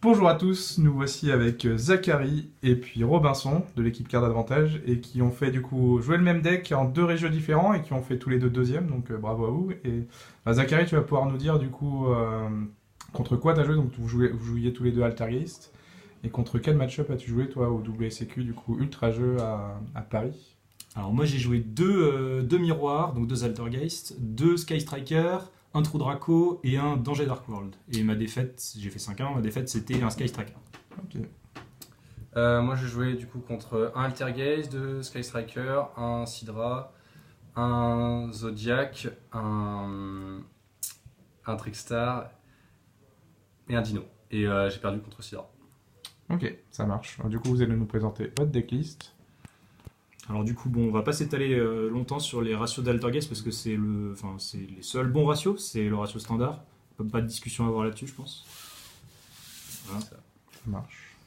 Bonjour à tous, nous voici avec Zachary et puis Robinson de l'équipe Card Advantage et qui ont fait du coup jouer le même deck en deux régions différents et qui ont fait tous les deux deuxième, donc bravo à vous. Et Zachary, tu vas pouvoir nous dire du coup contre quoi tu as joué, donc vous jouiez tous les deux Altergeist et contre quel match-up as-tu joué toi au WSCQ du coup Ultra Jeu à Paris? Alors moi j'ai joué deux miroirs, donc deux Altergeist, deux Sky Striker, un True Draco et un Danger Dark World. Et ma défaite, j'ai fait 5-1, ma défaite c'était un Sky Striker. Ok. Moi j'ai joué du coup contre un Altergeist, deux Sky Striker, un Sidra, un Zodiac, un Trickstar et un Dino. Et j'ai perdu contre Sidra. Ok, ça marche. Du coup vous allez nous présenter votre decklist. Alors du coup, bon, on va pas s'étaler longtemps sur les ratios d'Altergeist parce que c'est les seuls bons ratios, c'est le ratio standard. Pas de discussion à avoir là-dessus, je pense. Voilà. Ça marche.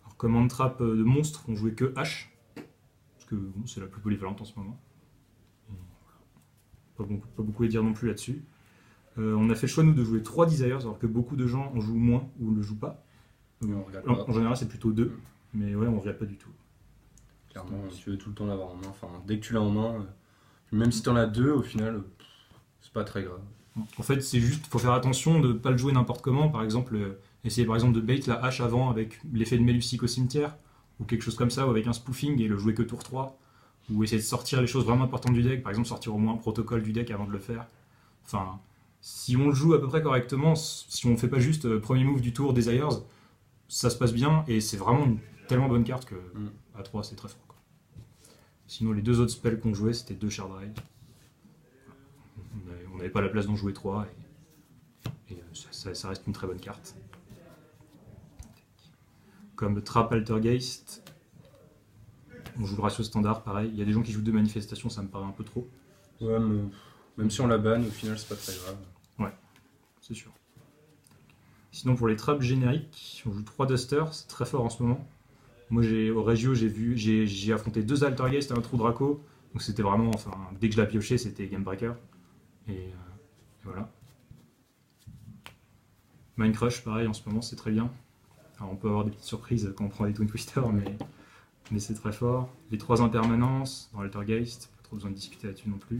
Alors, command trap de monstre, on jouait que H, parce que bon, c'est la plus polyvalente en ce moment. Pas beaucoup à dire non plus là-dessus. On a fait le choix, nous, de jouer 3 Desires, alors que beaucoup de gens en jouent moins ou ne le jouent pas. Mais on regarde pas. En général, c'est plutôt 2, mais ouais, on regarde pas du tout. Clairement, tu veux tout le temps l'avoir en main. Enfin, dès que tu l'as en main, même si t'en as deux, au final, c'est pas très grave. En fait, c'est juste, faut faire attention de ne pas le jouer n'importe comment. Par exemple, essayer par exemple de bait la hache avant avec l'effet de Melusic au cimetière, ou quelque chose comme ça, ou avec un spoofing et le jouer que tour 3. Ou essayer de sortir les choses vraiment importantes du deck, par exemple sortir au moins un protocole du deck avant de le faire. Enfin, si on le joue à peu près correctement, si on fait pas juste premier move du tour Desires, ça se passe bien et c'est vraiment une tellement bonne carte que à 3 c'est très fort. Quoi. Sinon, les deux autres spells qu'on jouait, c'était 2 Shard Raid. On n'avait pas la place d'en jouer 3 et ça reste une très bonne carte. Comme Trap Altergeist, on joue le ratio standard, pareil. Il y a des gens qui jouent 2 manifestations, ça me paraît un peu trop. Ouais, mais même si on la banne, au final, c'est pas très grave. Ouais, c'est sûr. Sinon, pour les traps génériques, on joue 3 Dusters, c'est très fort en ce moment. Moi, au Regio, j'ai affronté 2 Altergeist et un True Draco. Donc c'était vraiment, enfin, dès que je la piochais, c'était Game Breaker. Et voilà. Mind Crush, pareil, en ce moment, c'est très bien. Alors, on peut avoir des petites surprises quand on prend des Twin Twister, mais c'est très fort. Les 3 impermanences dans Altergeist, pas trop besoin de discuter là-dessus non plus.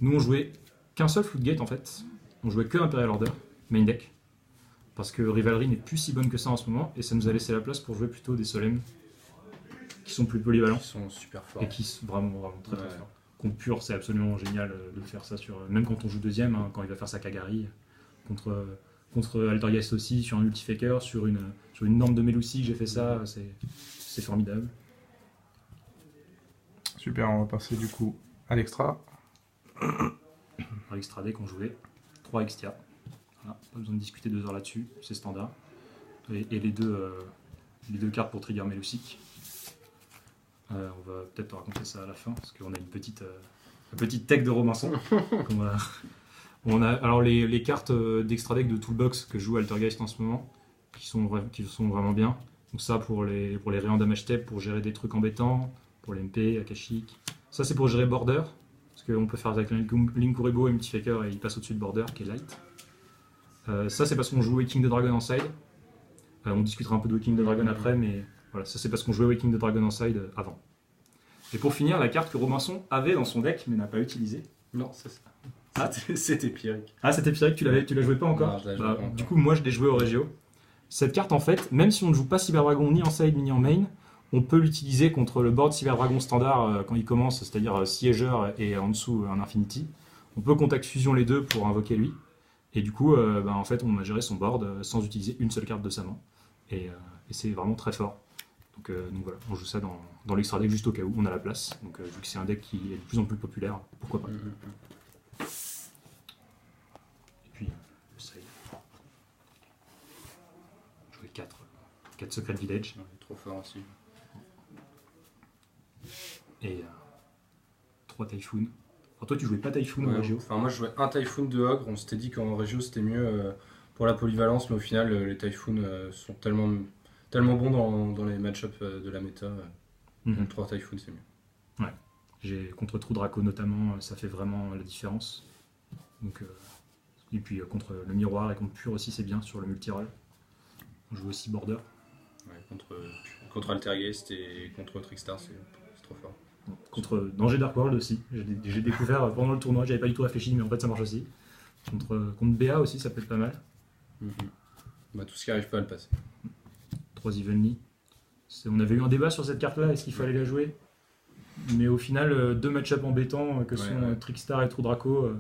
Nous, on jouait qu'un seul Floodgate en fait. On jouait que Imperial Order, main deck. Parce que Rivalry n'est plus si bonne que ça en ce moment, et ça nous a laissé la place pour jouer plutôt des Solemn qui sont plus polyvalents. Ils sont super forts. Et qui sont vraiment très Ouais. forts. Contre Pure, c'est absolument génial de faire ça sur. Même quand on joue deuxième, hein, quand il va faire sa Kagari, contre Altergeist aussi, sur un Ultifaker, sur une norme de Melusi, j'ai fait ça, c'est formidable. Super, on va passer du coup à l'extra. Dans l'extra deck, on jouait 3 Extia. Voilà, pas besoin de discuter 2 heures là-dessus, c'est standard. Et les deux cartes pour trigger Melusic. On va peut-être raconter ça à la fin, parce qu'on a une petite tech de Robinson. Alors les cartes d'extra deck de Toolbox que joue Altergeist en ce moment, qui sont vraiment bien. Donc ça pour les réans damage step, pour gérer des trucs embêtants, pour les MP, Akashic. Ça c'est pour gérer Border, parce qu'on peut faire avec Linkuribo et Multifaker et il passe au-dessus de Border qui est light. Ça c'est parce qu'on joue Waking the Dragon en side. On discutera un peu de Waking the Dragon après, mais voilà, ça c'est parce qu'on jouait Waking the Dragon en side avant. Et pour finir, la carte que Robinson avait dans son deck mais n'a pas utilisée. Non, c'est ça. Ah. C'était Pyrrhic. Ah, c'était Pyrrhic, tu la jouais pas encore? Non, je la jouais pas encore. Du coup, moi je l'ai joué au Regio. Cette carte, en fait, même si on ne joue pas Cyber Dragon ni en side ni en main, on peut l'utiliser contre le board Cyber Dragon standard quand il commence, c'est-à-dire Siégeur et en dessous un Infinity. On peut contact fusion les deux pour invoquer lui. Et du coup, en fait, on a géré son board sans utiliser une seule carte de sa main. Et c'est vraiment très fort. Donc voilà, on joue ça dans l'extra deck juste au cas où on a la place. Donc vu que c'est un deck qui est de plus en plus populaire, pourquoi pas. Et puis le side. Jouer 4 Secret Village. Ouais, trop fort aussi. Et 3 Typhoon. Alors toi tu jouais pas Typhoon Ouais, au Regio? enfin, moi je jouais un Typhoon de Ogre. On s'était dit qu'en Regio c'était mieux pour la polyvalence, mais au final les Typhoon sont tellement bons dans les match-ups de la méta. Donc 3 Typhoon c'est mieux. Contre True Draco notamment, ça fait vraiment la différence. Donc, et puis contre le miroir et contre Pure aussi c'est bien sur le multi-roll. On joue aussi Border. Ouais, contre Altergeist et contre Trickstar, c'est trop fort. Contre Danger Dark World aussi. J'ai découvert pendant le tournoi, j'avais pas du tout réfléchi, mais en fait ça marche aussi. Contre BA aussi, ça peut être pas mal. Bah, tout ce qui arrive pas à le passer. 3 Evenly. On avait eu un débat sur cette carte-là, est-ce qu'il fallait la jouer? Mais au final, deux match-up embêtants que sont Trickstar et True Draco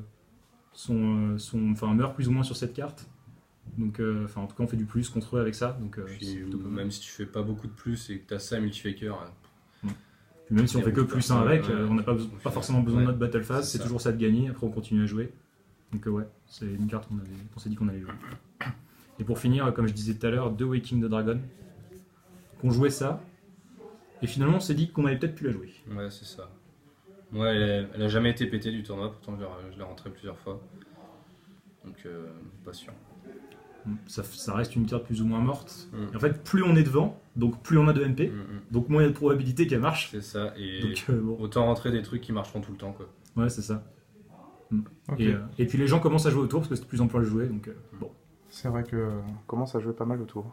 meurent plus ou moins sur cette carte. Donc, en tout cas, on fait du plus contre eux avec ça. Donc, même si tu fais pas beaucoup de plus et que tu as ça à multifaker. Puis même si on fait que plus 1 avec, on n'a pas forcément besoin de notre Battle Phase, c'est toujours ça de gagner. Après, on continue à jouer. Donc, c'est une carte qu'on s'est dit qu'on allait jouer. Et pour finir, comme je disais tout à l'heure, 2 Waking the Dragon. Qu'on jouait ça. Et finalement, on s'est dit qu'on avait peut-être pu la jouer. Ouais, c'est ça. Ouais, elle a jamais été pétée du tournoi, pourtant je l'ai rentrée plusieurs fois. Donc, pas sûr. Ça reste une carte plus ou moins morte. Et en fait, plus on est devant, donc plus on a de MP, donc moins il y a de probabilité qu'elle marche. C'est ça, et donc, autant rentrer des trucs qui marcheront tout le temps, quoi. Ouais, c'est ça. Okay. Et puis les gens commencent à jouer autour parce que c'est de plus en plus à jouer, donc bon. C'est vrai qu'on commence à jouer pas mal autour.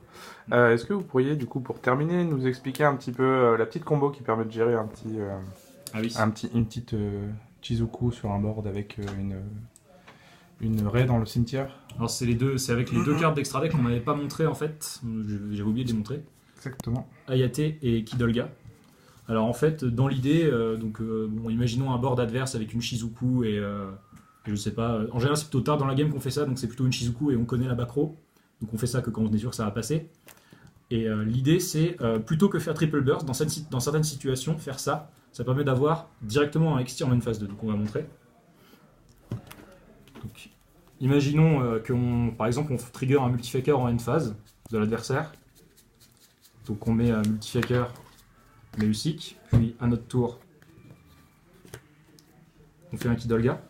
Est-ce que vous pourriez, du coup, pour terminer, nous expliquer un petit peu la petite combo qui permet de gérer une petite Chizuku sur un board avec une raie dans le cimetière? Alors c'est avec les deux cartes d'extra deck qu'on n'avait pas montré en fait, j'avais oublié de les montrer. Exactement. Ayate et Kidolga. Alors en fait, dans l'idée, imaginons un board adverse avec une Shizuku et je sais pas, en général c'est plutôt tard dans la game qu'on fait ça, donc c'est plutôt une Shizuku et on connaît la back row, donc on fait ça que quand on est sûr que ça va passer. Et l'idée c'est, plutôt que faire triple burst, dans certaines situations, faire ça, ça permet d'avoir directement un XT en main phase 2, donc on va montrer. Donc, imaginons par exemple on trigger un multifaker en end phase de l'adversaire, donc on met un multifaker Melusik, puis à notre tour on fait un Kidolga.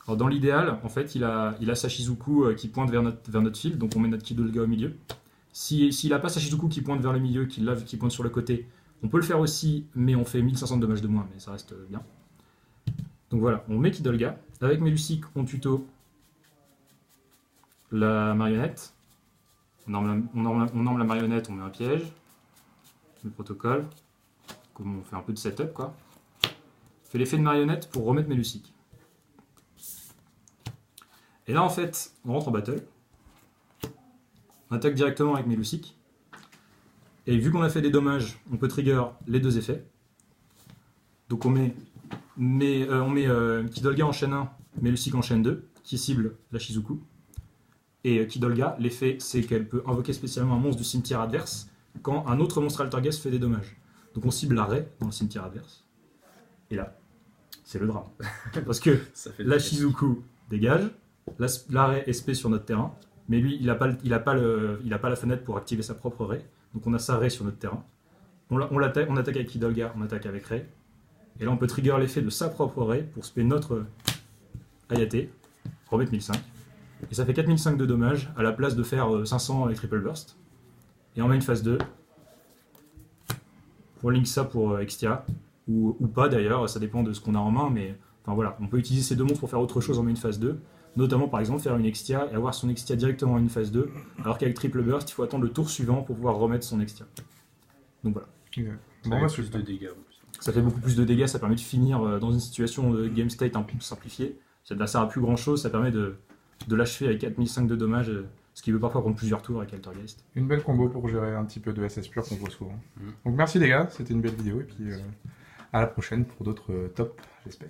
Alors dans l'idéal, en fait, il a sa Shizuku qui pointe vers notre fil, donc on met notre Kidolga au milieu. S'il n'a pas sa Shizuku qui pointe vers le milieu, qui pointe sur le côté, on peut le faire aussi, mais on fait 1500 de dommages de moins, mais ça reste bien. Donc voilà, on met Kidolga. Avec Melusik, on tuto la marionnette. On arme la marionnette, on met un piège. Le protocole. Comme on fait un peu de setup, quoi. On fait l'effet de marionnette pour remettre Melusik. Et là, en fait, on rentre en battle. On attaque directement avec Melusik. Et vu qu'on a fait des dommages, on peut trigger les deux effets. Donc on met Kidolga en chaîne 1, Melusik en chaîne 2, qui cible la Shizuku. Et Kidolga, l'effet, c'est qu'elle peut invoquer spécialement un monstre du cimetière adverse quand un autre monstre Altergeist fait des dommages. Donc on cible l'arrêt dans le cimetière adverse. Et là, c'est le drame. Parce que la Shizuku dégage, l'arrêt SP sur notre terrain, mais lui, il n'a pas la fenêtre pour activer sa propre raie. Donc on a sa raie sur notre terrain. On attaque avec Kidolga, on attaque avec raie. Et là, on peut trigger l'effet de sa propre raie pour spé notre Ayate, remettre 1005. Et ça fait 4005 de dommages à la place de faire 500 avec triple burst. Et on met une phase 2. On link ça pour Extia, ou pas d'ailleurs, ça dépend de ce qu'on a en main, mais enfin voilà, on peut utiliser ces deux monstres pour faire autre chose en main phase 2, notamment par exemple faire une Extia et avoir son Extia directement en une phase 2, alors qu'avec triple burst, il faut attendre le tour suivant pour pouvoir remettre son Extia. Donc voilà. Ça fait plus de dégâts. Ça fait beaucoup plus de dégâts, ça permet de finir dans une situation de game state un peu simplifiée. Ça ne sert à plus grand chose, ça permet de l'achever avec 4005 de dommages, ce qui veut parfois prendre plusieurs tours avec Altergeist. Une belle combo pour gérer un petit peu de SS pur qu'on voit souvent. Donc merci les gars, c'était une belle vidéo et puis à la prochaine pour d'autres tops, j'espère.